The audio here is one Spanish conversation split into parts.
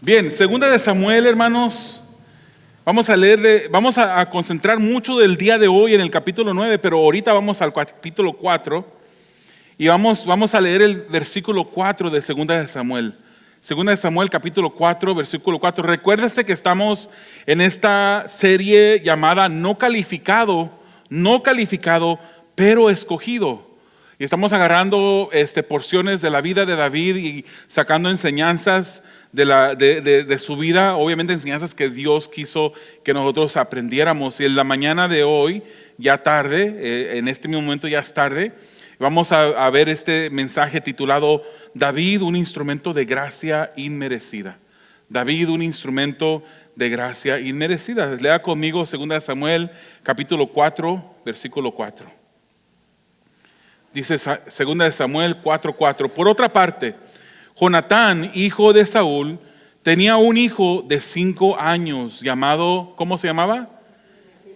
Bien, segunda de Samuel, hermanos. Vamos a concentrar mucho del día de hoy en el capítulo 9, pero ahorita vamos al capítulo 4 y vamos a leer el versículo 4 de segunda de Samuel. Segunda de Samuel, capítulo 4, versículo 4. Recuérdese que estamos en esta serie llamada No calificado, pero escogido. Y estamos agarrando porciones de la vida de David y sacando enseñanzas de su vida, obviamente enseñanzas que Dios quiso que nosotros aprendiéramos. Y en la mañana de hoy, ya tarde, en este momento ya es tarde, vamos a ver este mensaje titulado David, un instrumento de gracia inmerecida. David, un instrumento de gracia inmerecida. Lea conmigo 2 Samuel, capítulo 4, versículo 4. Dice 2 Samuel 4:4. Por otra parte, Jonatán, hijo de Saúl, tenía un hijo de 5 años llamado, ¿cómo se llamaba?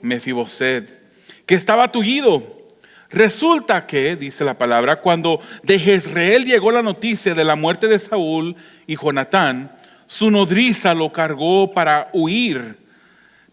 Mefiboset, que estaba tullido. Resulta que, dice la palabra, cuando de Jezreel llegó la noticia de la muerte de Saúl y Jonatán, su nodriza lo cargó para huir,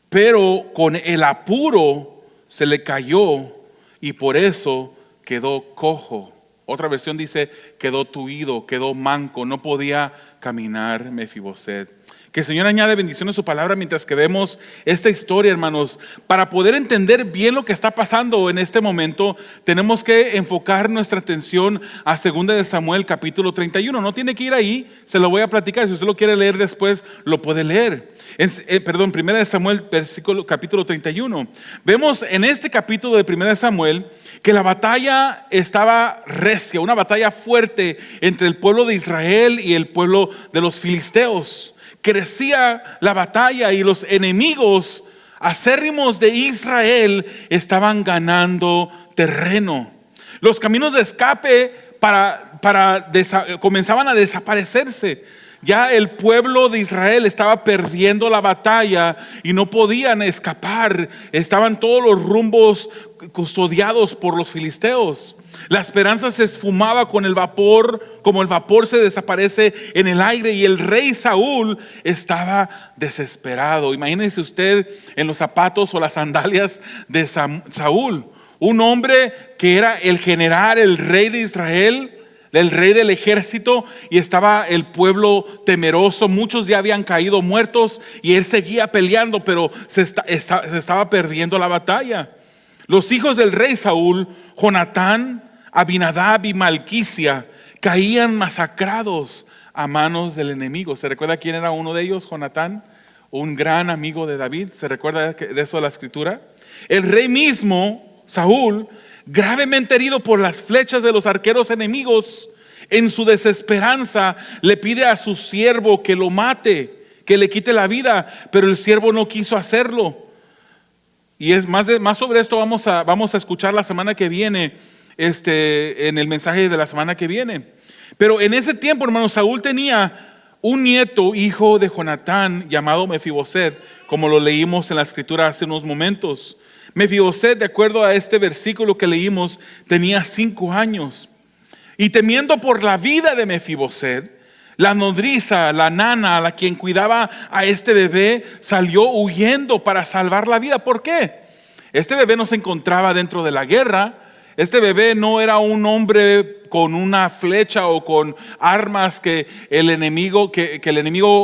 pero con el apuro se le cayó y por eso quedó cojo. Otra versión dice quedó tuido, quedó manco, no podía caminar Mefiboset. Que el Señor añade bendición a su palabra mientras que vemos esta historia, hermanos. Para poder entender bien lo que está pasando en este momento, tenemos que enfocar nuestra atención a 2 de Samuel capítulo 31. No tiene que ir ahí, se lo voy a platicar. Si usted lo quiere leer después, lo puede leer. 1 de Samuel capítulo 31. Vemos en este capítulo de 1 de Samuel que la batalla estaba recia, una batalla fuerte entre el pueblo de Israel y el pueblo de los filisteos. Crecía la batalla y los enemigos acérrimos de Israel estaban ganando terreno. Los caminos de escape comenzaban a desaparecerse. Ya el pueblo de Israel estaba perdiendo la batalla y no podían escapar. Estaban todos los rumbos custodiados por los filisteos. La esperanza se esfumaba con el vapor, como el vapor se desaparece en el aire, y el rey Saúl estaba desesperado. Imagínese usted en los zapatos o las sandalias de Saúl, un hombre que era el general, el rey de Israel, el rey del ejército, y estaba el pueblo temeroso. Muchos ya habían caído muertos y él seguía peleando, pero se estaba perdiendo la batalla. Los hijos del rey Saúl, Jonatán, Abinadab y Malquisia, caían masacrados a manos del enemigo. ¿Se recuerda quién era uno de ellos? Jonatán, un gran amigo de David. ¿Se recuerda de eso de la escritura? El rey mismo, Saúl, gravemente herido por las flechas de los arqueros enemigos, en su desesperanza le pide a su siervo que lo mate, que le quite la vida, pero el siervo no quiso hacerlo. Y es más sobre esto vamos a escuchar la semana que viene, en el mensaje de la semana que viene. Pero en ese tiempo, hermanos, Saúl tenía un nieto, hijo de Jonatán, llamado Mefiboset, como lo leímos en la escritura hace unos momentos. Mefiboset, de acuerdo a este versículo que leímos, tenía 5 años. Y temiendo por la vida de Mefiboset, la nodriza, la nana, la quien cuidaba a este bebé, salió huyendo para salvar la vida. ¿Por qué? Este bebé no se encontraba dentro de la guerra. Este bebé no era un hombre con una flecha o con armas que el enemigo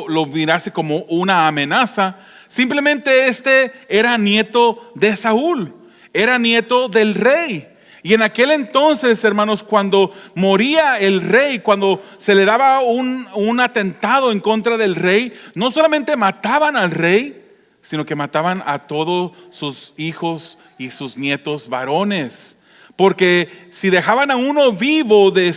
lo mirase como una amenaza. Simplemente este era nieto de Saúl, era nieto del rey. Y en aquel entonces, hermanos, cuando moría el rey, cuando se le daba un atentado en contra del rey, no solamente mataban al rey, sino que mataban a todos sus hijos y sus nietos varones. Porque si dejaban a uno vivo de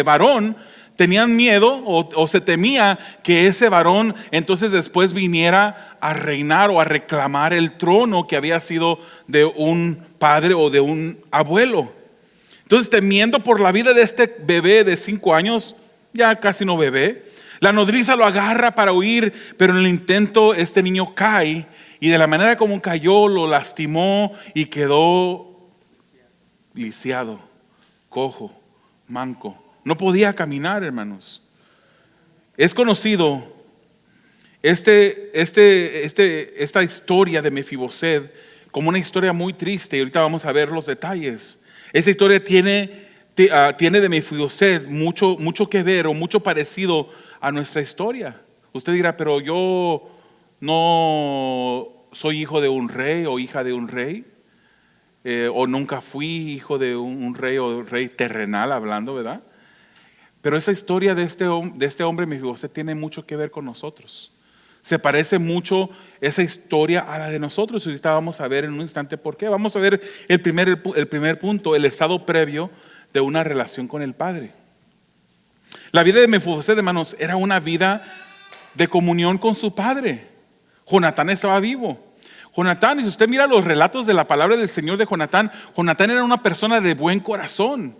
varón, tenían miedo o se temía que ese varón entonces después viniera a reinar o a reclamar el trono que había sido de un padre o de un abuelo. Entonces, temiendo por la vida de este bebé de 5 años, ya casi no bebé, la nodriza lo agarra para huir, pero en el intento este niño cae, y de la manera como cayó lo lastimó y quedó lisiado, cojo, manco. No podía caminar, hermanos. Es conocido esta historia de Mefiboset como una historia muy triste, y ahorita vamos a ver los detalles. Esta historia tiene de Mefiboset mucho que ver, o mucho parecido a nuestra historia. Usted dirá, pero yo no soy hijo de un rey o hija de un rey, o nunca fui hijo de un rey o rey terrenal, hablando, ¿verdad? Pero esa historia de este hombre Mefiboset tiene mucho que ver con nosotros. Se parece mucho esa historia a la de nosotros. Y ahorita vamos a ver en un instante por qué. Vamos a ver el primer punto, el estado previo de una relación con el Padre. La vida de Mefiboset, hermanos, era una vida de comunión con su padre. Jonatán estaba vivo. Jonatán, y si usted mira los relatos de la palabra del Señor de Jonatán, Jonatán era una persona de buen corazón,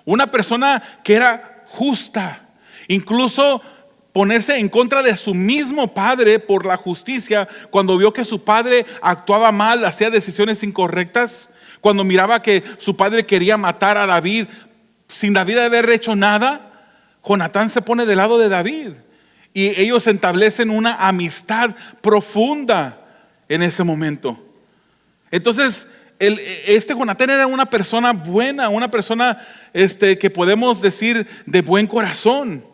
una persona que era justa, incluso ponerse en contra de su mismo padre por la justicia, cuando vio que su padre actuaba mal, hacía decisiones incorrectas, cuando miraba que su padre quería matar a David sin David haber hecho nada. Jonatán se pone del lado de David y ellos establecen una amistad profunda en ese momento. Entonces Jonatán era una persona buena, una persona que podemos decir de buen corazón.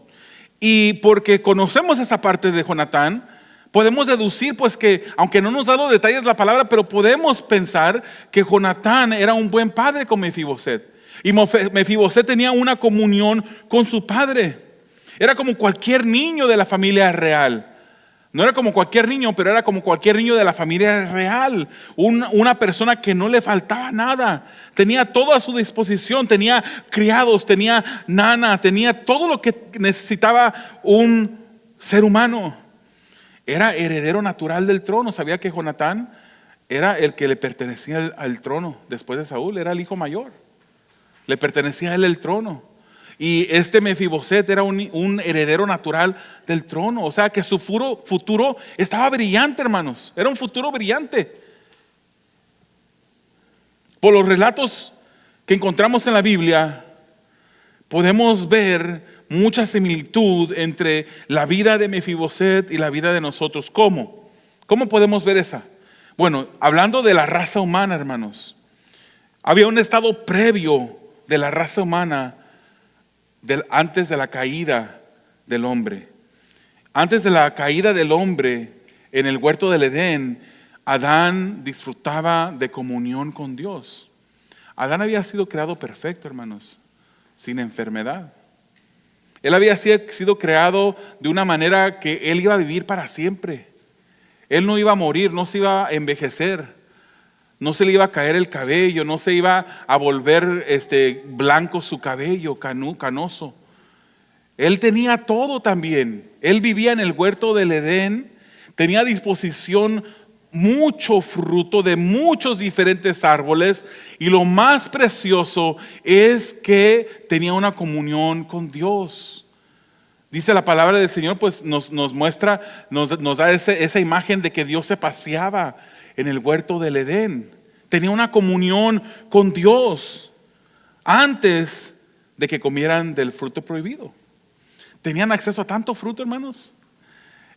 Y porque conocemos esa parte de Jonatán, podemos deducir pues que, aunque no nos da los detalles la palabra, pero podemos pensar que Jonatán era un buen padre con Mefiboset. Y Mefiboset tenía una comunión con su padre. Era como cualquier niño de la familia real. No era como cualquier niño, pero era como cualquier niño de la familia real. Una persona que no le faltaba nada. Tenía todo a su disposición. Tenía criados, tenía nana, tenía todo lo que necesitaba un ser humano. Era heredero natural del trono. ¿Sabía que Jonatán era el que le pertenecía al trono después de Saúl? Era el hijo mayor. Le pertenecía a él el trono. Y Mefiboset era un heredero natural del trono. O sea que su futuro estaba brillante, hermanos. Era un futuro brillante. Por los relatos que encontramos en la Biblia, podemos ver mucha similitud entre la vida de Mefiboset y la vida de nosotros. ¿Cómo? ¿Cómo podemos ver esa? Bueno, hablando de la raza humana, hermanos, había un estado previo de la raza humana antes de la caída del hombre. Antes de la caída del hombre en el huerto del Edén, Adán disfrutaba de comunión con Dios. Adán había sido creado perfecto, hermanos, sin enfermedad. Él había sido creado de una manera que él iba a vivir para siempre. Él no iba a morir, no se iba a envejecer, no se le iba a caer el cabello, no se iba a volver blanco su cabello, canoso. Él tenía todo también. Él vivía en el huerto del Edén, tenía a disposición mucho fruto de muchos diferentes árboles, y lo más precioso es que tenía una comunión con Dios. Dice la palabra del Señor, pues nos muestra, nos da esa imagen de que Dios se paseaba en el huerto del Edén. Tenía una comunión con Dios antes de que comieran del fruto prohibido. Tenían acceso a tanto fruto, hermanos.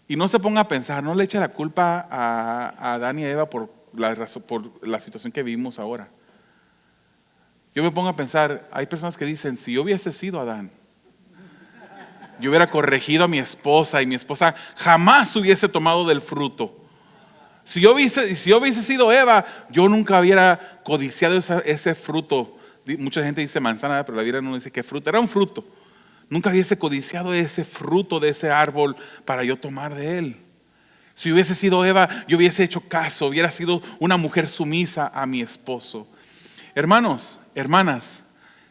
Y no se ponga a pensar, no le eche la culpa a Adán y a Eva por la situación que vivimos ahora. Yo me pongo a pensar, hay personas que dicen, si yo hubiese sido Adán, yo hubiera corregido a mi esposa y mi esposa jamás hubiese tomado del fruto. Si yo hubiese sido Eva, yo nunca hubiera codiciado ese fruto. Mucha gente dice manzana, pero la Biblia no dice qué fruto. Era un fruto. Nunca hubiese codiciado ese fruto de ese árbol para yo tomar de él. Si hubiese sido Eva, yo hubiese hecho caso, hubiera sido una mujer sumisa a mi esposo. Hermanos, hermanas,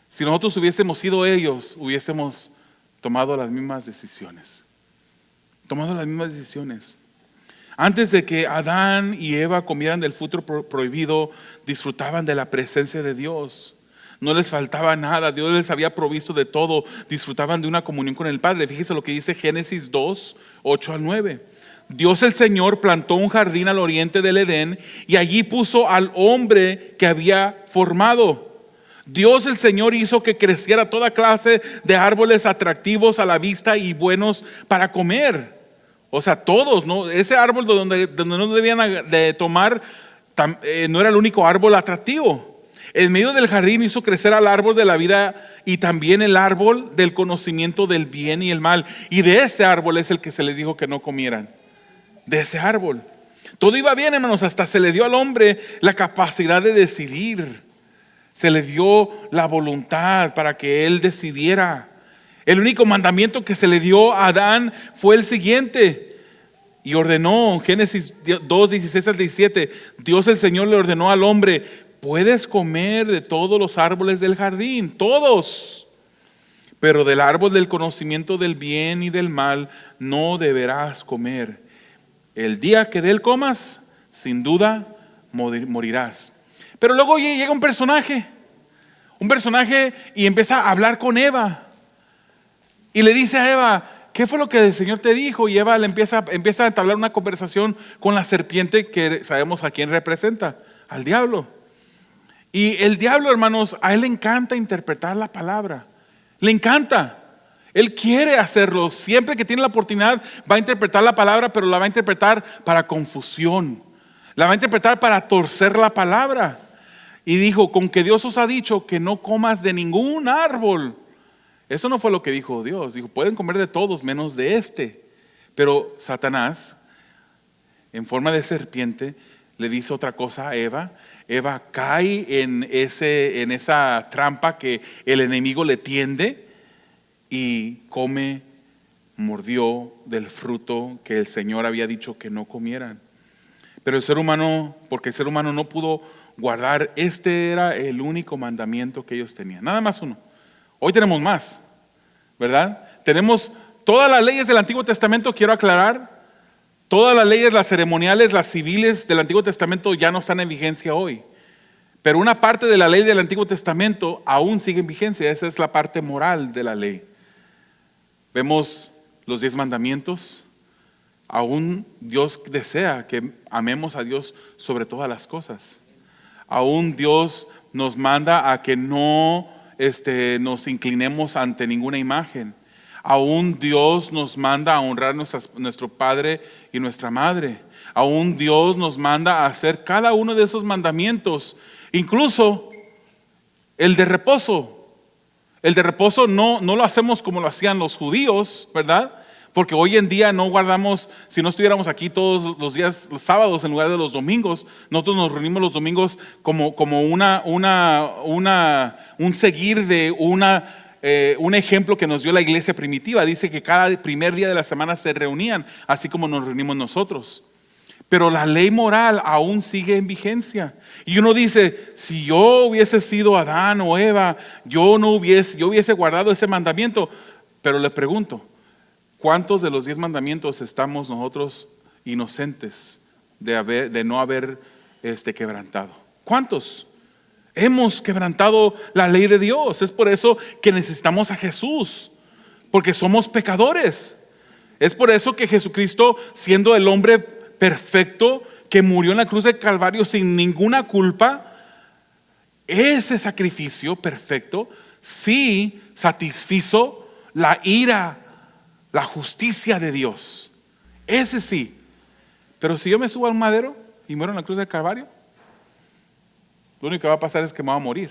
si nosotros hubiésemos sido ellos, hubiésemos tomado las mismas decisiones. Antes de que Adán y Eva comieran del fruto prohibido, disfrutaban de la presencia de Dios. No les faltaba nada, Dios les había provisto de todo. Disfrutaban de una comunión con el Padre. Fíjese lo que dice Génesis 2, 8 al 9. Dios el Señor plantó un jardín al oriente del Edén y allí puso al hombre que había formado. Dios el Señor hizo que creciera toda clase de árboles atractivos a la vista y buenos para comer. O sea, todos, ¿no? Ese árbol donde no debían de tomar, no era el único árbol atractivo. En medio del jardín hizo crecer al árbol de la vida y también el árbol del conocimiento del bien y el mal. Y de ese árbol es el que se les dijo que no comieran. De ese árbol. Todo iba bien, hermanos, hasta se le dio al hombre la capacidad de decidir. Se le dio la voluntad para que él decidiera. El único mandamiento que se le dio a Adán fue el siguiente. Y ordenó, Génesis 2, 16 al 17, Dios el Señor le ordenó al hombre: puedes comer de todos los árboles del jardín, todos, pero del árbol del conocimiento del bien y del mal no deberás comer. El día que de él comas, sin duda morirás. Pero luego llega un personaje y empieza a hablar con Eva. Y le dice a Eva: ¿qué fue lo que el Señor te dijo? Y Eva le empieza a entablar una conversación con la serpiente, que sabemos a quién representa, al diablo. Y el diablo, hermanos, a él le encanta interpretar la palabra. Le encanta. Él quiere hacerlo. Siempre que tiene la oportunidad va a interpretar la palabra, pero la va a interpretar para confusión. La va a interpretar para torcer la palabra. Y dijo: con que Dios os ha dicho que no comas de ningún árbol. Eso no fue lo que dijo Dios. Dijo: pueden comer de todos menos de este. Pero Satanás, en forma de serpiente, le dice otra cosa a Eva. Eva cae en esa trampa que el enemigo le tiende y mordió del fruto que el Señor había dicho que no comieran. Pero el ser humano, porque el ser humano no pudo guardar, este era el único mandamiento que ellos tenían. Nada más uno. Hoy tenemos más, ¿verdad? Tenemos todas las leyes del Antiguo Testamento, quiero aclarar. Todas las leyes, las ceremoniales, las civiles del Antiguo Testamento ya no están en vigencia hoy. Pero una parte de la ley del Antiguo Testamento aún sigue en vigencia. Esa es la parte moral de la ley. Vemos los 10 mandamientos. Aún Dios desea que amemos a Dios sobre todas las cosas. Aún Dios nos manda a que no nos inclinemos ante ninguna imagen. Aún Dios nos manda a honrar nuestro padre y nuestra madre. Aún Dios nos manda a hacer cada uno de esos mandamientos, incluso el de reposo. El de reposo no lo hacemos como lo hacían los judíos, ¿verdad? Porque hoy en día no guardamos, si no estuviéramos aquí todos los días, los sábados en lugar de los domingos, nosotros nos reunimos los domingos como un seguir de un ejemplo que nos dio la iglesia primitiva. Dice que cada primer día de la semana se reunían, así como nos reunimos nosotros. Pero la ley moral aún sigue en vigencia. Y uno dice: si yo hubiese sido Adán o Eva, yo hubiese guardado ese mandamiento. Pero le pregunto: ¿cuántos de los 10 mandamientos estamos nosotros inocentes de no haber quebrantado? ¿Cuántos? Hemos quebrantado la ley de Dios. Es por eso que necesitamos a Jesús, porque somos pecadores. Es por eso que Jesucristo, siendo el hombre perfecto que murió en la cruz de Calvario sin ninguna culpa, ese sacrificio perfecto sí satisfizo la ira, la justicia de Dios. Ese sí. Pero si yo me subo al madero y muero en la cruz de Calvario, lo único que va a pasar es que me voy a morir.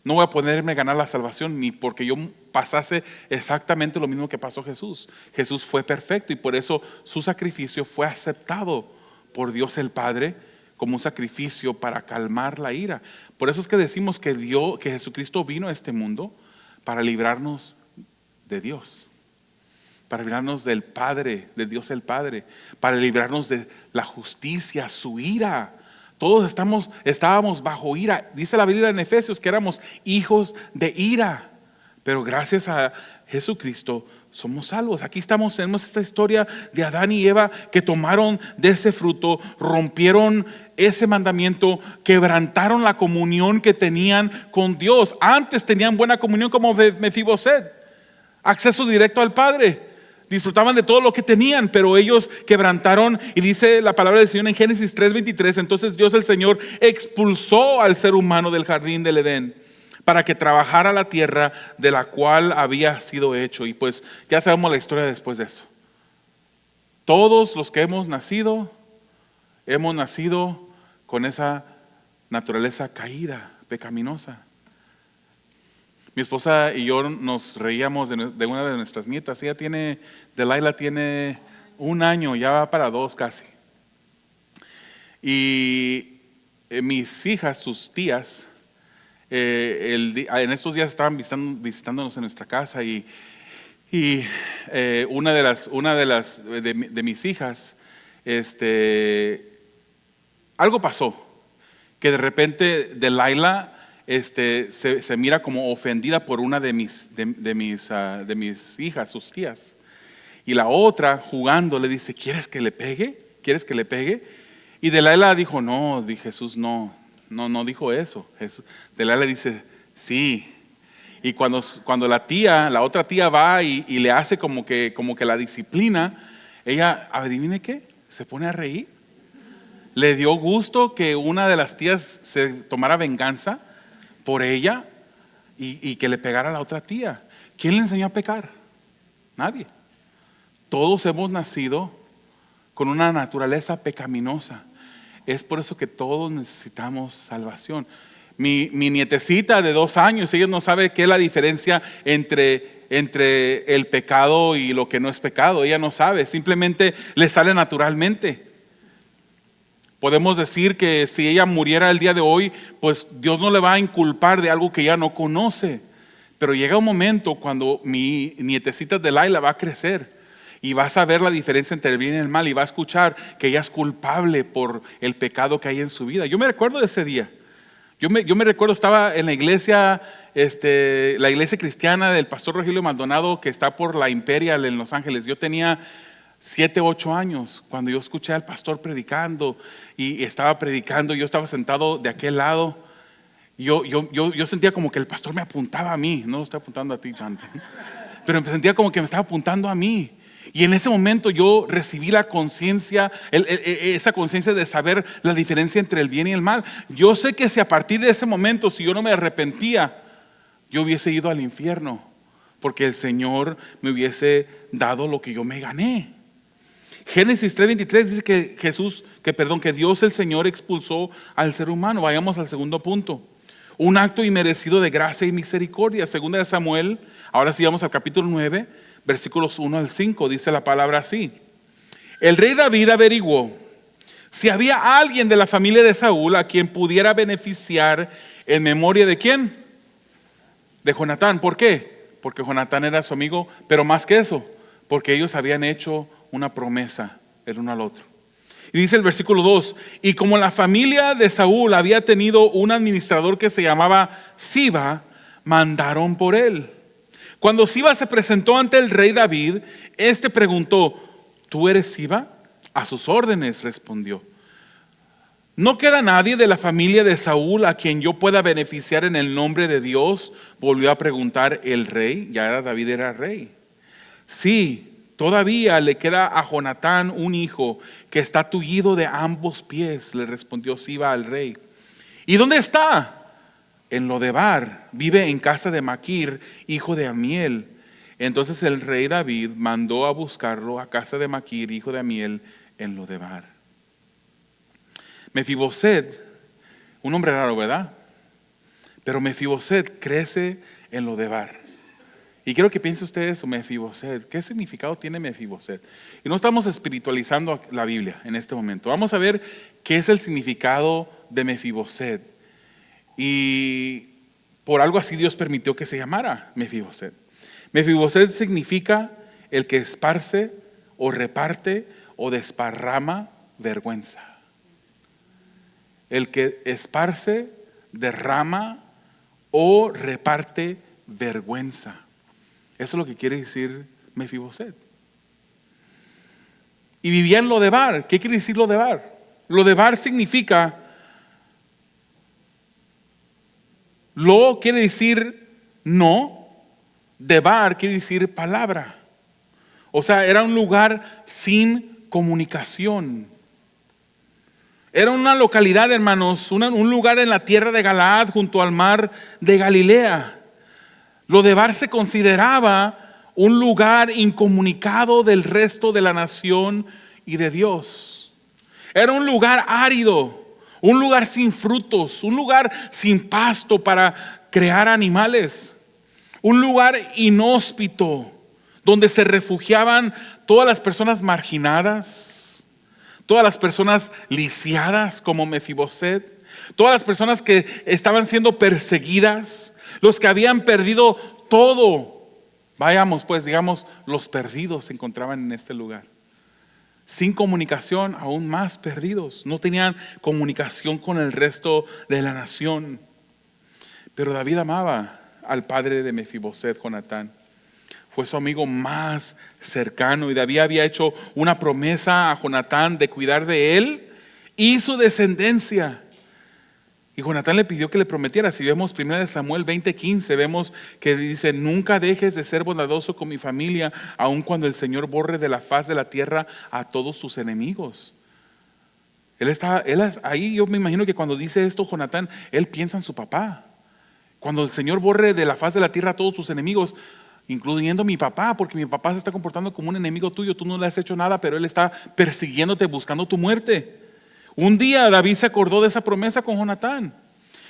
No voy a poderme ganar la salvación, ni porque yo pasase exactamente lo mismo que pasó Jesús. Jesús fue perfecto y por eso su sacrificio fue aceptado por Dios el Padre como un sacrificio para calmar la ira. Por eso es que decimos que Jesucristo vino a este mundo para librarnos de Dios, para librarnos del Padre, de Dios el Padre, para librarnos de la justicia, su ira. Todos estábamos bajo ira. Dice la Biblia en Efesios que éramos hijos de ira, pero gracias a Jesucristo somos salvos. Aquí tenemos esta historia de Adán y Eva que tomaron de ese fruto, rompieron ese mandamiento, quebrantaron la comunión que tenían con Dios. Antes tenían buena comunión como Mefiboset, acceso directo al Padre. disfrutaban de todo lo que tenían, pero ellos quebrantaron. Y dice la palabra del Señor en Génesis 3:23, entonces Dios el Señor expulsó al ser humano del jardín del Edén para que trabajara la tierra de la cual había sido hecho. Y pues ya sabemos la historia después de eso. Todos los que hemos nacido con esa naturaleza caída, pecaminosa. Mi esposa y yo nos reíamos de una de nuestras nietas. Delilah tiene 1 año, ya va para 2 casi. Y mis hijas, sus tías, en estos días estaban visitándonos en nuestra casa y una de mis hijas, algo pasó, que de repente Delilah se mira como ofendida por una de mis hijas, sus tías. Y la otra, jugando, le dice: ¿quieres que le pegue? ¿Quieres que le pegue? Y Delilah dijo: no, Jesús no dijo eso. Delilah dice: sí. Y cuando la otra tía va y le hace como que la disciplina, ella, adivine qué, se pone a reír. Le dio gusto que una de las tías se tomara venganza por ella y que le pegara a la otra tía. ¿Quién le enseñó a pecar? Nadie. Todos hemos nacido con una naturaleza pecaminosa. Es por eso que todos necesitamos salvación. Mi nietecita de 2 años, ella no sabe qué es la diferencia entre el pecado y lo que no es pecado. Ella no sabe, simplemente le sale naturalmente. Podemos decir que si ella muriera el día de hoy, pues Dios no le va a inculpar de algo que ella no conoce. Pero llega un momento cuando mi nietecita Delilah va a crecer y va a saber la diferencia entre el bien y el mal, y va a escuchar que ella es culpable por el pecado que hay en su vida. Yo me recuerdo de ese día. Yo me recuerdo, estaba en la iglesia cristiana del pastor Rogelio Maldonado, que está por la Imperial en Los Ángeles. Yo tenía 7, 8 años cuando yo escuché al pastor predicando, y estaba predicando. Yo estaba sentado de aquel lado. Yo sentía como que el pastor me apuntaba a mí. No lo estoy apuntando a ti, Chante, pero me sentía como que me estaba apuntando a mí. Y en ese momento yo recibí la conciencia, esa conciencia de saber la diferencia entre el bien y el mal. Yo sé que si a partir de ese momento, si yo no me arrepentía, yo hubiese ido al infierno, porque el Señor me hubiese dado lo que yo me gané. Génesis 3:23 dice que Dios el Señor expulsó al ser humano. Vayamos al segundo punto. Un acto inmerecido de gracia y misericordia. Segunda de Samuel, ahora sí vamos al capítulo 9, versículos 1 al 5, dice la palabra así: el rey David averiguó si había alguien de la familia de Saúl a quien pudiera beneficiar en memoria de ¿quién? De Jonatán. ¿Por qué? Porque Jonatán era su amigo, pero más que eso, porque ellos habían hecho una promesa el uno al otro. Y dice el versículo 2: y como la familia de Saúl había tenido un administrador que se llamaba Siba, mandaron por él. Cuando Siba se presentó ante el rey David, este preguntó: ¿tú eres Siba? A sus órdenes, respondió. ¿No queda nadie de la familia de Saúl a quien yo pueda beneficiar en el nombre de Dios? Volvió a preguntar el rey. David era rey. Sí, todavía le queda a Jonatán un hijo que está tullido de ambos pies, le respondió Siba al rey. ¿Y dónde está? En Lodebar, vive en casa de Maquir, hijo de Amiel. Entonces el rey David mandó a buscarlo a casa de Maquir, hijo de Amiel, en Lodebar. Mefiboset, un hombre raro, ¿verdad? Pero Mefiboset crece en Lodebar. Y quiero que piense usted eso, Mefiboset. ¿Qué significado tiene Mefiboset? Y no estamos espiritualizando la Biblia en este momento. Vamos a ver qué es el significado de Mefiboset. Y por algo así Dios permitió que se llamara Mefiboset. Mefiboset significa el que esparce o reparte o desparrama vergüenza. El que esparce, derrama o reparte vergüenza. Eso es lo que quiere decir Mefiboset. Y vivía en Lodebar. ¿Qué quiere decir Lodebar? Lodebar significa, lo quiere decir no, debar quiere decir palabra. O sea, era un lugar sin comunicación. Era una localidad, hermanos, un lugar en la tierra de Galaad junto al mar de Galilea. Lodebar se consideraba un lugar incomunicado del resto de la nación y de Dios. Era un lugar árido, un lugar sin frutos, un lugar sin pasto para crear animales, un lugar inhóspito donde se refugiaban todas las personas marginadas, todas las personas lisiadas como Mefiboset, todas las personas que estaban siendo perseguidas, los que habían perdido todo. Vayamos pues, digamos, los perdidos se encontraban en este lugar. Sin comunicación, aún más perdidos. No tenían comunicación con el resto de la nación. Pero David amaba al padre de Mefiboset, Jonatán. Fue su amigo más cercano y David había hecho una promesa a Jonatán de cuidar de él y su descendencia. Y Jonatán le pidió que le prometiera. Si vemos 1 Samuel 20:15, vemos que dice: nunca dejes de ser bondadoso con mi familia, aun cuando el Señor borre de la faz de la tierra a todos sus enemigos. Ahí yo me imagino que cuando dice esto Jonatán, él piensa en su papá. Cuando el Señor borre de la faz de la tierra a todos sus enemigos, incluyendo mi papá, porque mi papá se está comportando como un enemigo tuyo, tú no le has hecho nada, pero él está persiguiéndote, buscando tu muerte. Un día David se acordó de esa promesa con Jonatán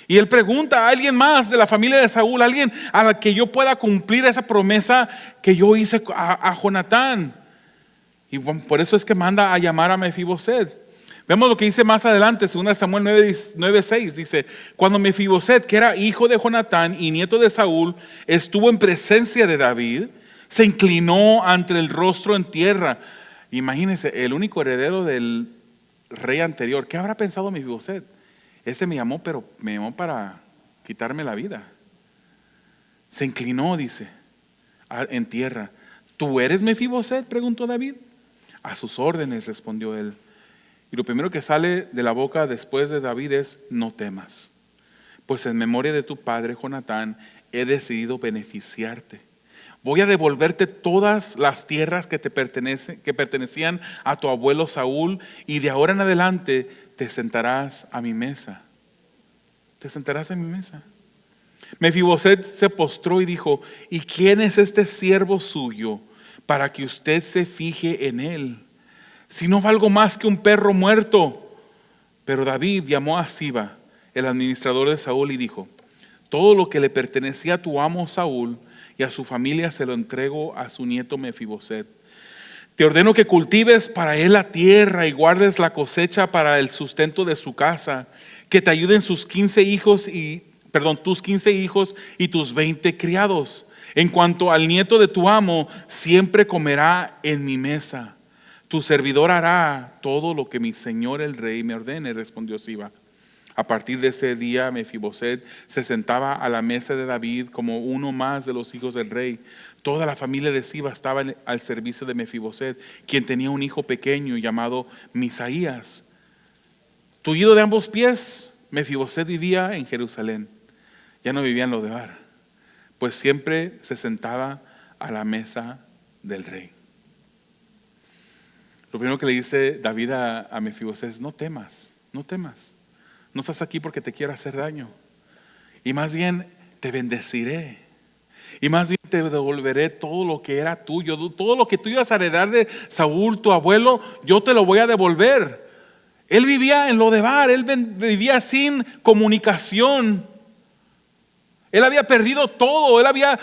y él pregunta a alguien más de la familia de Saúl, alguien a la que yo pueda cumplir esa promesa que yo hice a Jonatán. Y por eso es que manda a llamar a Mefiboset. Vemos lo que dice más adelante, 2 Samuel 9:6, dice: cuando Mefiboset, que era hijo de Jonatán y nieto de Saúl, estuvo en presencia de David, se inclinó ante el rostro en tierra. Imagínense, el único heredero del rey anterior. ¿Qué habrá pensado Mefiboset? Este me llamó, pero me llamó para quitarme la vida. Se inclinó, dice, en tierra. ¿Tú eres Mefiboset?, preguntó David. A sus órdenes, respondió él. Y lo primero que sale de la boca después de David es: no temas, pues en memoria de tu padre Jonatán he decidido beneficiarte. Voy a devolverte todas las tierras que pertenecían a tu abuelo Saúl, y de ahora en adelante te sentarás a mi mesa. Te sentarás a mi mesa. Mefiboset se postró y dijo: ¿y quién es este siervo suyo para que usted se fije en él? Si no valgo más que un perro muerto. Pero David llamó a Siba, el administrador de Saúl, y dijo: todo lo que le pertenecía a tu amo Saúl y a su familia se lo entrego a su nieto Mefiboset. Te ordeno que cultives para él la tierra y guardes la cosecha para el sustento de su casa, que te ayuden tus 15 hijos y tus 20 criados. En cuanto al nieto de tu amo, siempre comerá en mi mesa. Tu servidor hará todo lo que mi señor el rey me ordene, respondió Siba. A partir de ese día, Mefiboset se sentaba a la mesa de David como uno más de los hijos del rey. Toda la familia de Siba estaba al servicio de Mefiboset, quien tenía un hijo pequeño llamado Misaías. Tullido de ambos pies, Mefiboset vivía en Jerusalén. Ya no vivía en Lodebar, pues siempre se sentaba a la mesa del rey. Lo primero que le dice David a Mefiboset es: no temas, no temas. No estás aquí porque te quiero hacer daño. Y más bien te bendeciré. Y más bien te devolveré todo lo que era tuyo. Todo lo que tú ibas a heredar de Saúl, tu abuelo, yo te lo voy a devolver. Él vivía en Lodebar, él vivía sin comunicación. Él había perdido todo. Él había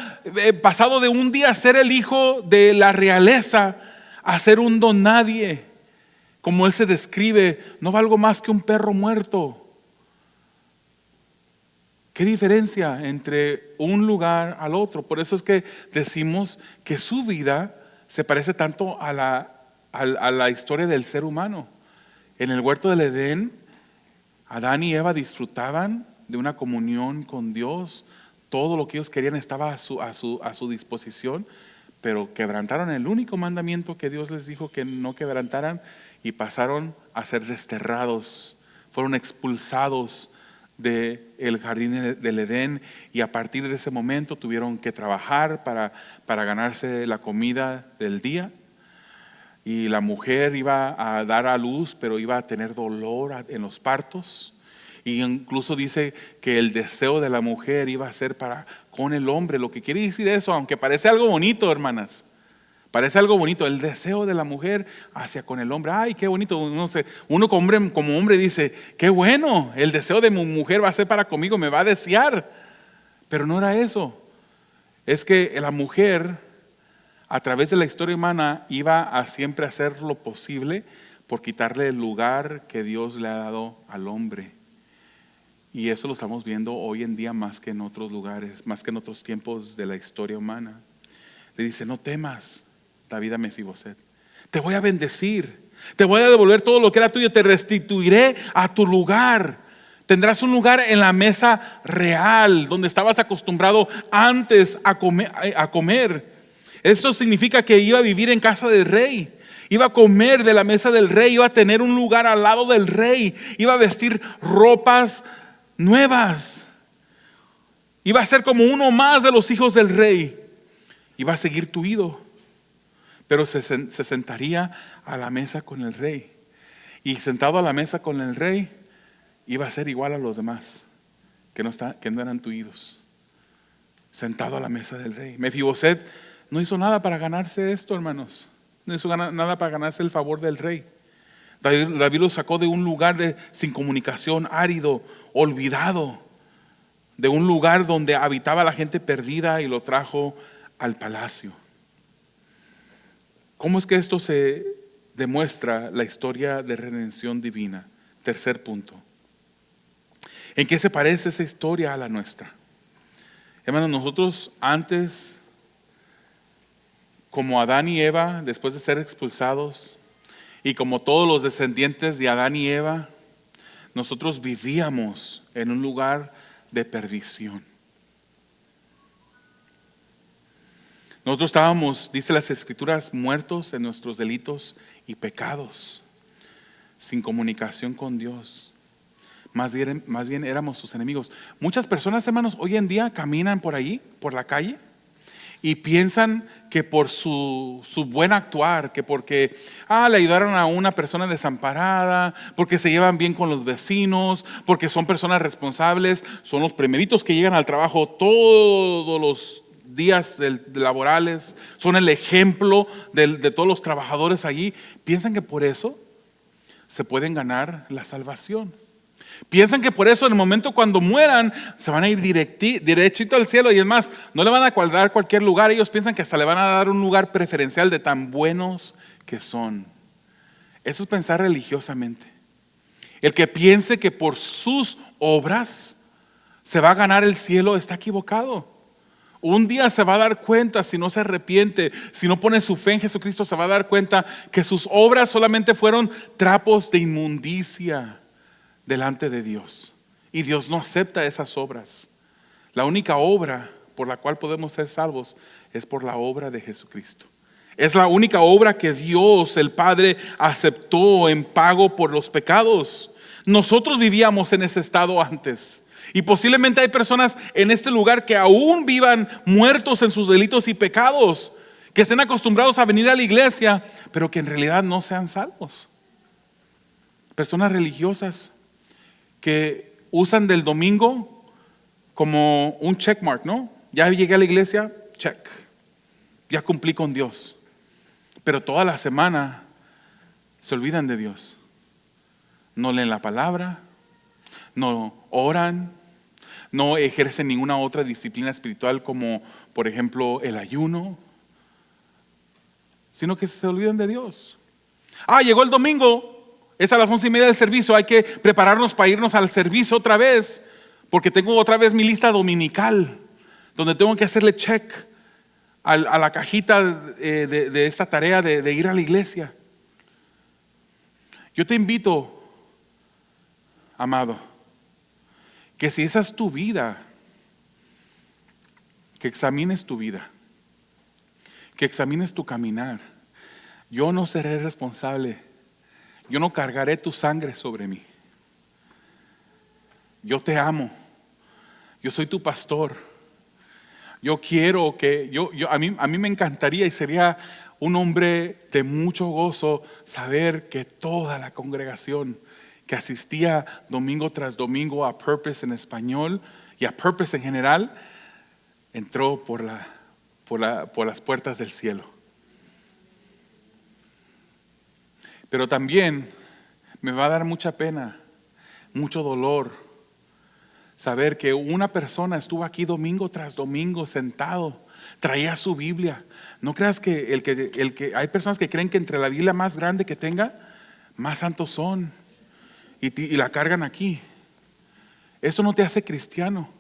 pasado de un día a ser el hijo de la realeza a ser un don nadie. Como él se describe: no valgo más que un perro muerto. ¿Qué diferencia entre un lugar al otro? Por eso es que decimos que su vida se parece tanto a la historia del ser humano. En el huerto del Edén, Adán y Eva disfrutaban de una comunión con Dios. Todo lo que ellos querían estaba a su disposición, pero quebrantaron el único mandamiento que Dios les dijo que no quebrantaran y pasaron a ser desterrados. Fueron expulsados del jardín del Edén, y a partir de ese momento tuvieron que trabajar para ganarse la comida del día. y la mujer iba a dar a luz, pero iba a tener dolor en los partos. Y incluso dice que el deseo de la mujer iba a ser para con el hombre. Lo que quiere decir eso, aunque parece algo bonito, hermanas, parece algo bonito, el deseo de la mujer hacia con el hombre. Ay, qué bonito. Uno como hombre dice, qué bueno, el deseo de mi mujer va a ser para conmigo, me va a desear. Pero no era eso. Es que la mujer, a través de la historia humana, iba a siempre hacer lo posible por quitarle el lugar que Dios le ha dado al hombre. Y eso lo estamos viendo hoy en día más que en otros lugares, más que en otros tiempos de la historia humana. Le dice, no temas, David a Mefiboset, te voy a bendecir, te voy a devolver todo lo que era tuyo, te restituiré a tu lugar. Tendrás un lugar en la mesa real, donde estabas acostumbrado antes a comer. Esto significa que iba a vivir en casa del rey. Iba a comer de la mesa del rey, iba a tener un lugar al lado del rey, iba a vestir ropas nuevas, iba a ser como uno más de los hijos del rey, iba a seguir tuido, pero se sentaría a la mesa con el rey, y sentado a la mesa con el rey iba a ser igual a los demás que no eran tuidos, sentado a la mesa del rey. Mefiboset no hizo nada para ganarse esto, hermanos, no hizo nada para ganarse el favor del rey. David lo sacó de un lugar sin comunicación, árido, olvidado, de un lugar donde habitaba la gente perdida, y lo trajo al palacio. ¿Cómo es que esto se demuestra la historia de redención divina? Tercer punto. ¿En qué se parece esa historia a la nuestra? Hermanos, nosotros antes, como Adán y Eva, después de ser expulsados, y como todos los descendientes de Adán y Eva, nosotros vivíamos en un lugar de perdición. Nosotros estábamos, dice las Escrituras, muertos en nuestros delitos y pecados, sin comunicación con Dios. Más bien éramos sus enemigos. Muchas personas, hermanos, hoy en día caminan por ahí, por la calle, y piensan que por su buen actuar, que porque le ayudaron a una persona desamparada, porque se llevan bien con los vecinos, porque son personas responsables, son los primeritos que llegan al trabajo todos los días laborales, son el ejemplo de todos los trabajadores allí. Piensan que por eso se pueden ganar la salvación. Piensan que por eso en el momento cuando mueran se van a ir derechito al cielo, y es más, no le van a dar cualquier lugar. Ellos piensan que hasta le van a dar un lugar preferencial de tan buenos que son. Eso es pensar religiosamente. El que piense que por sus obras se va a ganar el cielo está equivocado. Un día se va a dar cuenta, si no se arrepiente, si no pone su fe en Jesucristo, se va a dar cuenta que sus obras solamente fueron trapos de inmundicia delante de Dios, y Dios no acepta esas obras. La única obra por la cual podemos ser salvos es por la obra de Jesucristo. Es la única obra que Dios el Padre aceptó en pago por los pecados. Nosotros vivíamos en ese estado antes, y posiblemente hay personas en este lugar que aún vivan muertos en sus delitos y pecados, que estén acostumbrados a venir a la iglesia, pero que en realidad no sean salvos. Personas religiosas que usan del domingo como un checkmark, ¿no? Ya llegué a la iglesia, check. Ya cumplí con Dios. Pero toda la semana se olvidan de Dios. No leen la palabra, no oran, no ejercen ninguna otra disciplina espiritual como, por ejemplo, el ayuno, sino que se olvidan de Dios. Llegó el domingo. Es a las 11:30 del servicio, hay que prepararnos para irnos al servicio otra vez, porque tengo otra vez mi lista dominical, donde tengo que hacerle check a la cajita de esta tarea de ir a la iglesia. Yo te invito, amado, que si esa es tu vida, que examines tu vida, que examines tu caminar. Yo no seré responsable. Yo no cargaré tu sangre sobre mí. Yo te amo. Yo soy tu pastor. Yo quiero que a mí me encantaría y sería un hombre de mucho gozo saber que toda la congregación que asistía domingo tras domingo a Purpose en español y a Purpose en general, entró por las puertas del cielo. Pero también me va a dar mucha pena, mucho dolor, saber que una persona estuvo aquí domingo tras domingo sentado, traía su Biblia. No creas que hay personas que creen que entre la Biblia más grande que tenga, más santos son, y la cargan aquí. Eso no te hace cristiano.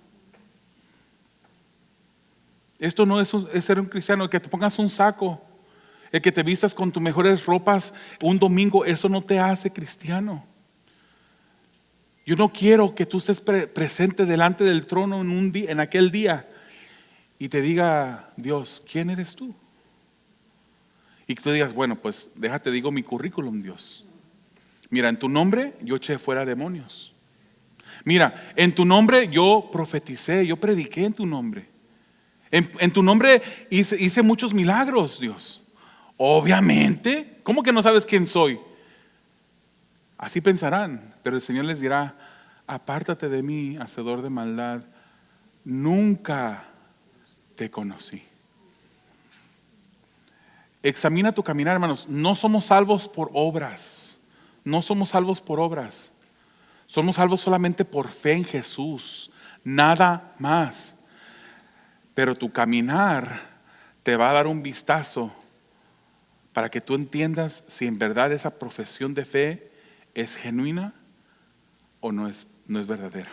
Esto no es ser un cristiano. El que te pongas un saco, el que te vistas con tus mejores ropas un domingo, eso no te hace cristiano. Yo no quiero que tú estés presente delante del trono en aquel día y te diga Dios, ¿quién eres tú? Y que tú digas, bueno, pues déjate digo mi currículum, Dios. Mira, en tu nombre yo eché fuera demonios. Mira, en tu nombre yo profeticé, yo prediqué en tu nombre. En tu nombre hice muchos milagros, Dios. Obviamente, ¿cómo que no sabes quién soy? Así pensarán, pero el Señor les dirá, apártate de mí, hacedor de maldad, nunca te conocí. Examina tu caminar, hermanos. No somos salvos por obras. No somos salvos por obras. Somos salvos solamente por fe en Jesús, nada más. Pero tu caminar te va a dar un vistazo para que tú entiendas si en verdad esa profesión de fe es genuina o no es verdadera.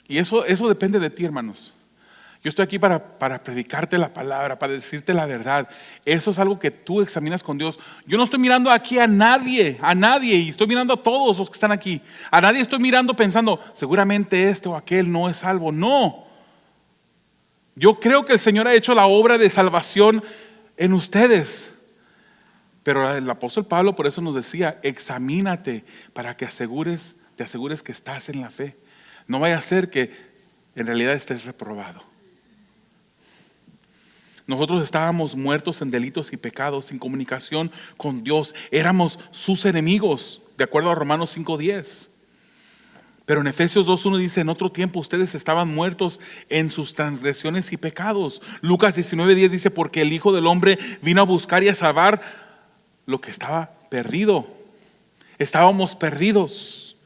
Y eso depende de ti, hermanos. Yo estoy aquí para predicarte la palabra, para decirte la verdad. Eso es algo que tú examinas con Dios. Yo no estoy mirando aquí a nadie, y estoy mirando a todos los que están aquí. A nadie estoy mirando pensando, seguramente este o aquel no es salvo. No. Yo creo que el Señor ha hecho la obra de salvación en ustedes. Pero el apóstol Pablo por eso nos decía, examínate para que te asegures que estás en la fe. No vaya a ser que en realidad estés reprobado. Nosotros estábamos muertos en delitos y pecados, sin comunicación con Dios. Éramos sus enemigos, de acuerdo a Romanos 5:10. Pero en Efesios 2:1 dice, en otro tiempo ustedes estaban muertos en sus transgresiones y pecados. Lucas 19:10 dice, porque el Hijo del Hombre vino a buscar y a salvar lo que estaba perdido. Estábamos perdidos.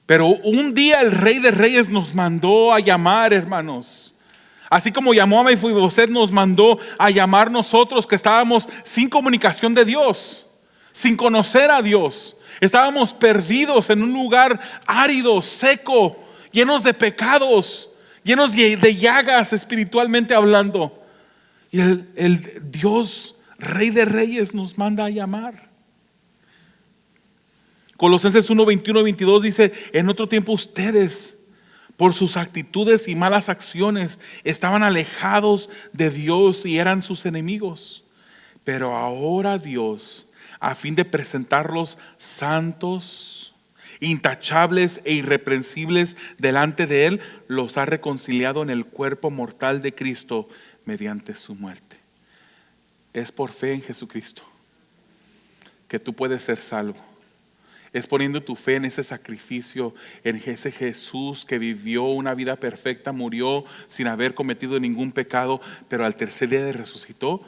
Pero un día el Rey de Reyes nos mandó a llamar, hermanos. Así como llamó a Mefiboset, nos mandó a llamar nosotros que estábamos sin comunicación de Dios, sin conocer a Dios. Estábamos perdidos en un lugar árido, seco, llenos de pecados, llenos de llagas espiritualmente hablando. Y el Dios Rey de Reyes nos manda a llamar. Colosenses 1:21-22 dice, en otro tiempo ustedes, por sus actitudes y malas acciones, estaban alejados de Dios y eran sus enemigos. Pero ahora Dios, a fin de presentarlos santos, intachables e irreprensibles delante de Él, los ha reconciliado en el cuerpo mortal de Cristo mediante su muerte. Es por fe en Jesucristo que tú puedes ser salvo. Es poniendo tu fe en ese sacrificio, en ese Jesús que vivió una vida perfecta, murió sin haber cometido ningún pecado, pero al tercer día resucitó.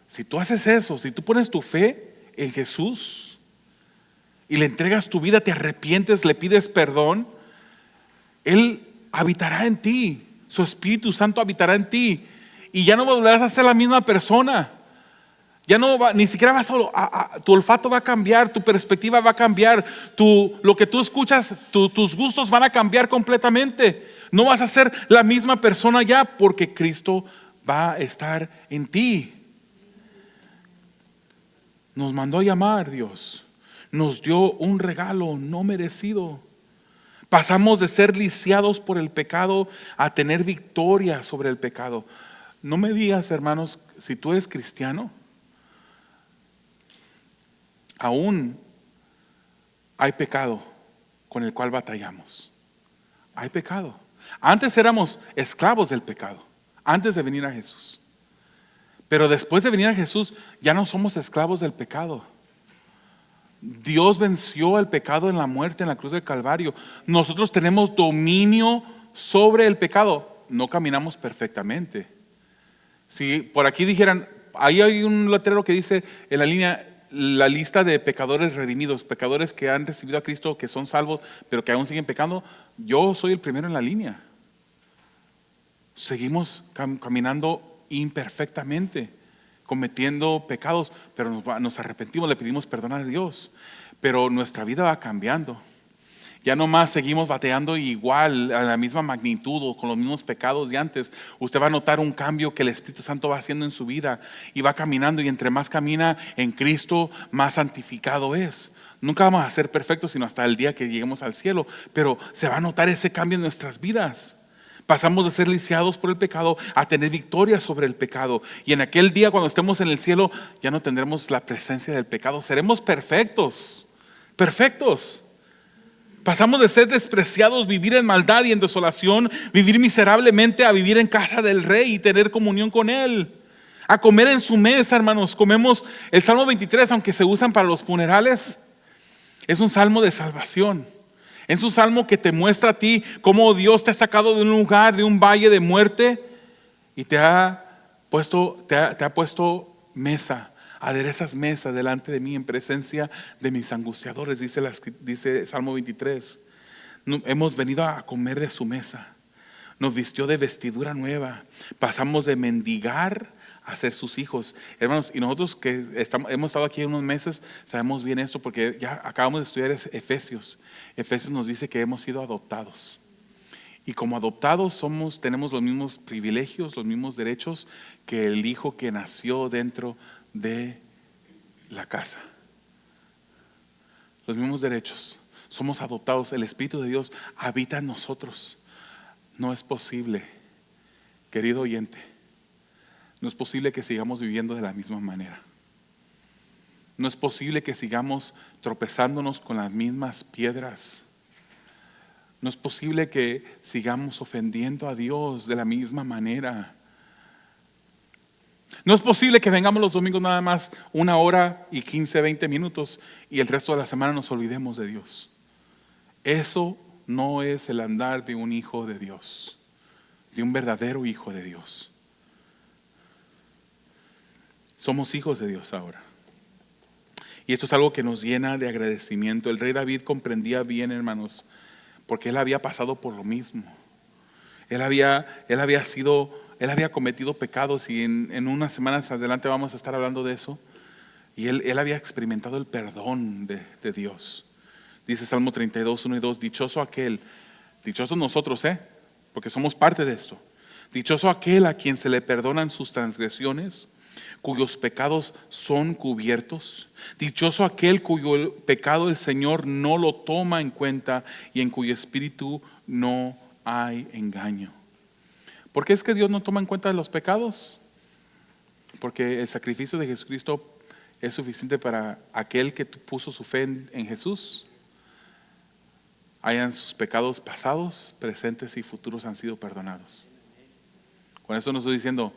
Si tú haces eso, si tú pones tu fe en Jesús y le entregas tu vida, te arrepientes, le pides perdón, Él habitará en ti, su Espíritu Santo habitará en ti y ya no volverás a ser la misma persona. Ya no ni siquiera vas tu olfato va a cambiar, tu perspectiva va a cambiar, lo que tú escuchas, tus gustos van a cambiar completamente. No vas a ser la misma persona ya porque Cristo va a estar en ti. Nos mandó a llamar Dios, nos dio un regalo no merecido. Pasamos de ser lisiados por el pecado a tener victoria sobre el pecado. No me digas, hermanos, si tú eres cristiano, aún hay pecado con el cual batallamos. Hay pecado. Antes éramos esclavos del pecado, antes de venir a Jesús. Pero después de venir a Jesús, ya no somos esclavos del pecado. Dios venció el pecado en la muerte, en la cruz del Calvario. Nosotros tenemos dominio sobre el pecado. No caminamos perfectamente. Si por aquí dijeran, ahí hay un letrero que dice en la línea, la lista de pecadores redimidos, pecadores que han recibido a Cristo, que son salvos, pero que aún siguen pecando. Yo soy el primero en la línea. Seguimos caminando imperfectamente, cometiendo pecados, pero nos arrepentimos, le pedimos perdón a Dios. Pero nuestra vida va cambiando. Ya no más seguimos bateando igual, a la misma magnitud o con los mismos pecados de antes. Usted va a notar un cambio que el Espíritu Santo va haciendo en su vida y va caminando, y entre más camina en Cristo, más santificado es. Nunca vamos a ser perfectos sino hasta el día que lleguemos al cielo, pero se va a notar ese cambio en nuestras vidas. Pasamos de ser lisiados por el pecado a tener victoria sobre el pecado. Y en aquel día, cuando estemos en el cielo, ya no tendremos la presencia del pecado. Seremos perfectos, perfectos. Pasamos de ser despreciados, vivir en maldad y en desolación, vivir miserablemente, a vivir en casa del Rey y tener comunión con Él. A comer en su mesa, hermanos. Comemos el Salmo 23, aunque se usan para los funerales, es un salmo de salvación. Es un salmo que te muestra a ti cómo Dios te ha sacado de un lugar, de un valle de muerte, y te ha puesto mesa, aderezas mesa delante de mí en presencia de mis angustiadores, dice Salmo 23. Hemos venido a comer de su mesa. Nos vistió de vestidura nueva. Pasamos de mendigar a ser sus hijos, hermanos. Y nosotros que hemos estado aquí unos meses, sabemos bien esto, porque ya acabamos de estudiar Efesios. Efesios nos dice que hemos sido adoptados, y como adoptados tenemos los mismos privilegios, los mismos derechos que el hijo que nació dentro de la casa. Los mismos derechos. Somos adoptados. El Espíritu de Dios habita en nosotros. No es posible, querido oyente, no es posible que sigamos viviendo de la misma manera. No es posible que sigamos tropezándonos con las mismas piedras. No es posible que sigamos ofendiendo a Dios de la misma manera. No es posible que vengamos los domingos nada más 1 hora y 15, 20 minutos y el resto de la semana nos olvidemos de Dios. Eso no es el andar de un hijo de Dios, de un verdadero hijo de Dios. Somos hijos de Dios ahora. Y esto es algo que nos llena de agradecimiento. El rey David comprendía bien, hermanos, porque él había pasado por lo mismo. Él había cometido pecados, y en unas semanas adelante vamos a estar hablando de eso. Y él había experimentado el perdón de Dios. Dice Salmo 32, 1 y 2, dichosos nosotros, porque somos parte de esto. Dichoso aquel a quien se le perdonan sus transgresiones, cuyos pecados son cubiertos. Dichoso aquel cuyo pecado el Señor no lo toma en cuenta y en cuyo espíritu no hay engaño. ¿Por qué es que Dios no toma en cuenta los pecados? Porque el sacrificio de Jesucristo es suficiente para aquel que puso su fe en Jesús. Hayan sus pecados pasados, presentes y futuros han sido perdonados. Con eso no estoy diciendo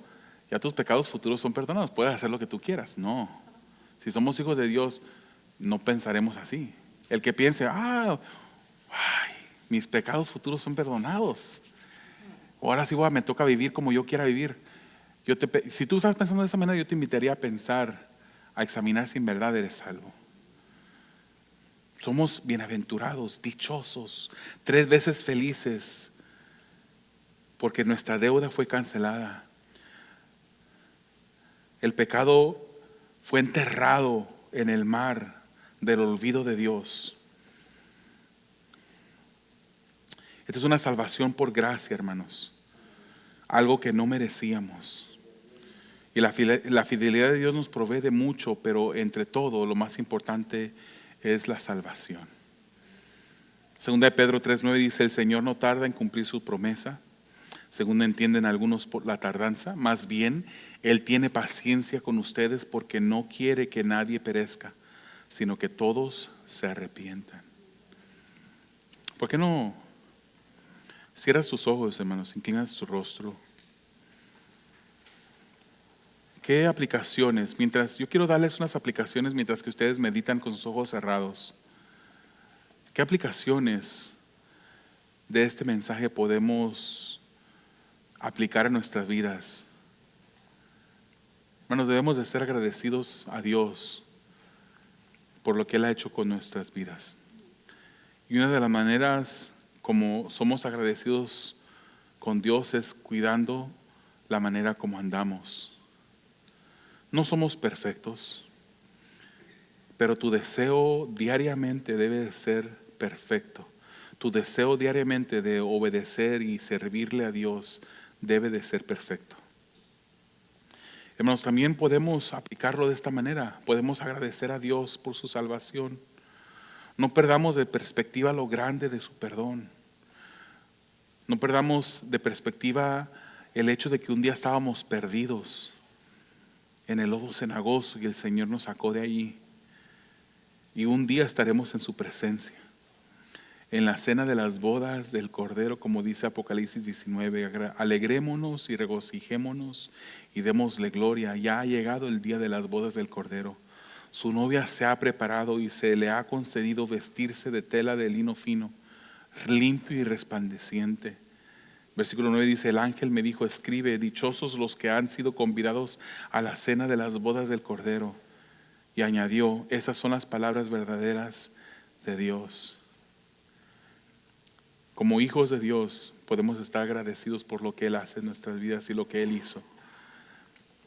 ya tus pecados futuros son perdonados, puedes hacer lo que tú quieras. No, si somos hijos de Dios no pensaremos así. El que piense, mis pecados futuros son perdonados, ahora sí me toca vivir como yo quiera vivir. Si tú estás pensando de esa manera, yo te invitaría a pensar, a examinar si en verdad eres salvo. Somos bienaventurados, dichosos, 3 veces felices, porque nuestra deuda fue cancelada. El pecado fue enterrado en el mar del olvido de Dios. Esta es una salvación por gracia, hermanos, algo que no merecíamos. Y la fidelidad de Dios nos provee de mucho, pero entre todo lo más importante es la salvación. Segunda de Pedro 3:9 dice: el Señor no tarda en cumplir su promesa, según entienden algunos por la tardanza, más bien Él tiene paciencia con ustedes, porque no quiere que nadie perezca, sino que todos se arrepientan. ¿Por qué no cierras tus ojos, hermanos, inclinas tu rostro? ¿Qué aplicaciones? Yo quiero darles unas aplicaciones mientras que ustedes meditan con sus ojos cerrados. ¿Qué aplicaciones de este mensaje podemos aplicar a nuestras vidas? Hermanos, debemos de ser agradecidos a Dios por lo que Él ha hecho con nuestras vidas. Y una de las maneras como somos agradecidos con Dios es cuidando la manera como andamos. No somos perfectos, pero tu deseo diariamente debe de ser perfecto. Tu deseo diariamente de obedecer y servirle a Dios debe de ser perfecto. Hermanos, también podemos aplicarlo de esta manera. Podemos agradecer a Dios por su salvación. No perdamos de perspectiva lo grande de su perdón. No perdamos de perspectiva el hecho de que un día estábamos perdidos en el lodo cenagoso y el Señor nos sacó de allí. Y un día estaremos en su presencia, en la cena de las bodas del Cordero, como dice Apocalipsis 19. Alegrémonos y regocijémonos y démosle gloria. Ya ha llegado el día de las bodas del Cordero. Su novia se ha preparado y se le ha concedido vestirse de tela de lino fino, limpio y resplandeciente. Versículo 9 dice: el ángel me dijo, escribe, dichosos los que han sido convidados a la cena de las bodas del Cordero. Y añadió, esas son las palabras verdaderas de Dios. Como hijos de Dios podemos estar agradecidos por lo que Él hace en nuestras vidas y lo que Él hizo.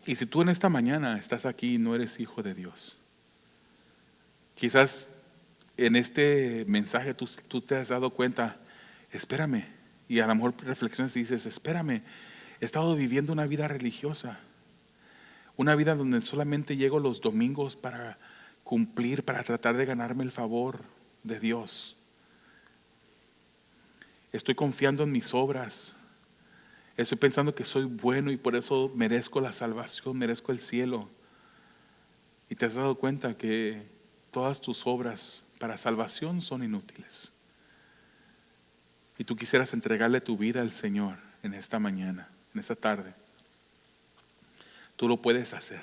Y si tú en esta mañana estás aquí y no eres hijo de Dios, quizás en este mensaje tú te has dado cuenta, espérame, y a lo mejor reflexiones y dices, espérame, he estado viviendo una vida religiosa, una vida donde solamente llego los domingos para cumplir, para tratar de ganarme el favor de Dios. Estoy confiando en mis obras, estoy pensando que soy bueno y por eso merezco la salvación, merezco el cielo. Y te has dado cuenta que todas tus obras para salvación son inútiles. Y tú quisieras entregarle tu vida al Señor en esta mañana, en esta tarde. Tú lo puedes hacer.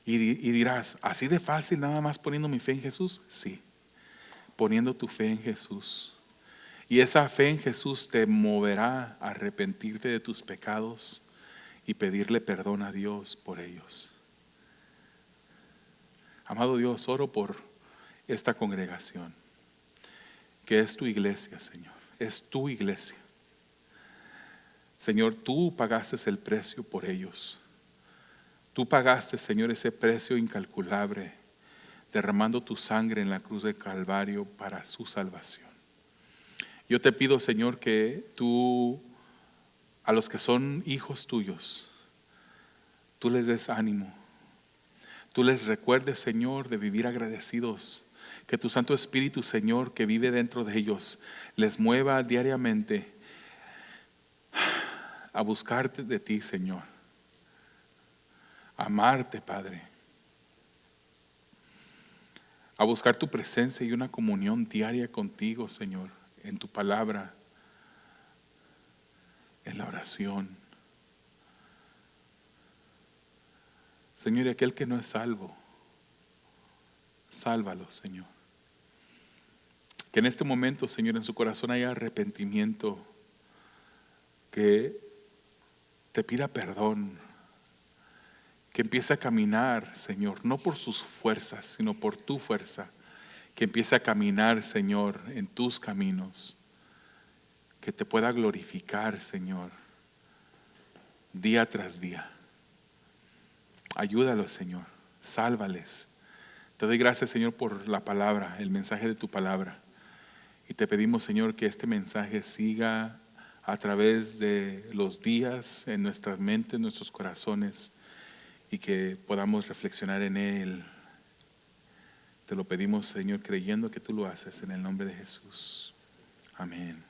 Y dirás, ¿así de fácil nada más poniendo mi fe en Jesús? Sí, poniendo tu fe en Jesús. Y esa fe en Jesús te moverá a arrepentirte de tus pecados y pedirle perdón a Dios por ellos. Amado Dios, oro por esta congregación, que es tu iglesia, Señor. Es tu iglesia. Señor, tú pagaste el precio por ellos. Tú pagaste, Señor, ese precio incalculable, derramando tu sangre en la cruz del Calvario para su salvación. Yo te pido, Señor, que tú, a los que son hijos tuyos, tú les des ánimo. Tú les recuerdes, Señor, de vivir agradecidos. Que tu Santo Espíritu, Señor, que vive dentro de ellos, les mueva diariamente a buscarte de ti, Señor. A amarte, Padre. A buscar tu presencia y una comunión diaria contigo, Señor, en tu palabra, en la oración. Señor, y aquel que no es salvo, sálvalo, Señor. Que en este momento, Señor, en su corazón haya arrepentimiento, que te pida perdón, que empiece a caminar, Señor, no por sus fuerzas, sino por tu fuerza, que empiece a caminar, Señor, en tus caminos, que te pueda glorificar, Señor, día tras día. Ayúdalos, Señor, sálvales. Te doy gracias, Señor, por la palabra, el mensaje de tu palabra. Y te pedimos, Señor, que este mensaje siga a través de los días en nuestras mentes, en nuestros corazones, y que podamos reflexionar en él. Te lo pedimos, Señor, creyendo que tú lo haces en el nombre de Jesús. Amén.